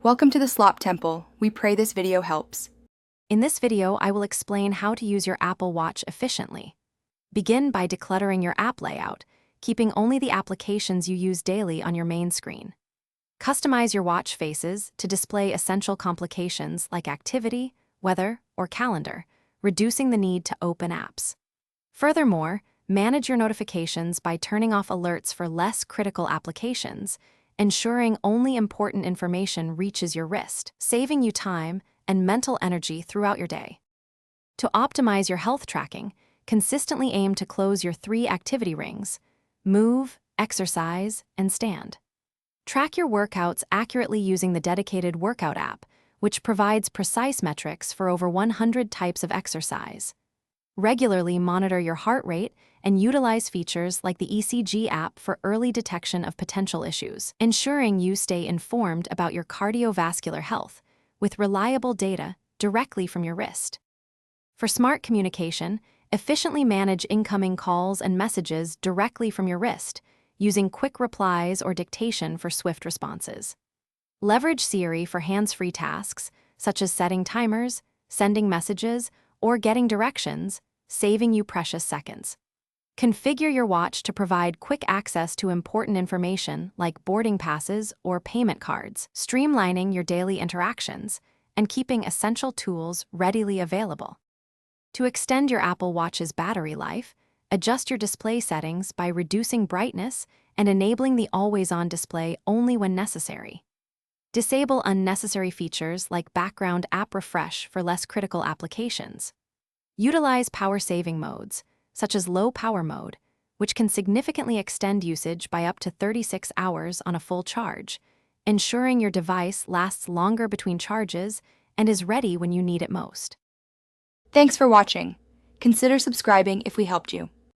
Welcome to the Slop Temple. We pray this video helps. In this video, I will explain how to use your Apple Watch efficiently. Begin by decluttering your app layout, keeping only the applications you use daily on your main screen. Customize your watch faces to display essential complications like activity, weather, or calendar, reducing the need to open apps. Furthermore, manage your notifications by turning off alerts for less critical applications, ensuring only important information reaches your wrist, saving you time and mental energy throughout your day. To optimize your health tracking, consistently aim to close your 3 activity rings: move, exercise, and stand. Track your workouts accurately using the dedicated workout app, which provides precise metrics for over 100 types of exercise. Regularly monitor your heart rate and utilize features like the ECG app for early detection of potential issues, ensuring you stay informed about your cardiovascular health with reliable data directly from your wrist. For smart communication, efficiently manage incoming calls and messages directly from your wrist, using quick replies or dictation for swift responses. Leverage Siri for hands-free tasks, such as setting timers, sending messages, or getting directions, saving you precious seconds. Configure your watch to provide quick access to important information like boarding passes or payment cards, streamlining your daily interactions and keeping essential tools readily available. To extend your Apple Watch's battery life, adjust your display settings by reducing brightness and enabling the always-on display only when necessary. Disable unnecessary features like background app refresh for less critical applications. Utilize power-saving modes, such as low power mode, which can significantly extend usage by up to 36 hours on a full charge, ensuring your device lasts longer between charges and is ready when you need it most. Thanks for watching. Consider subscribing if we helped you.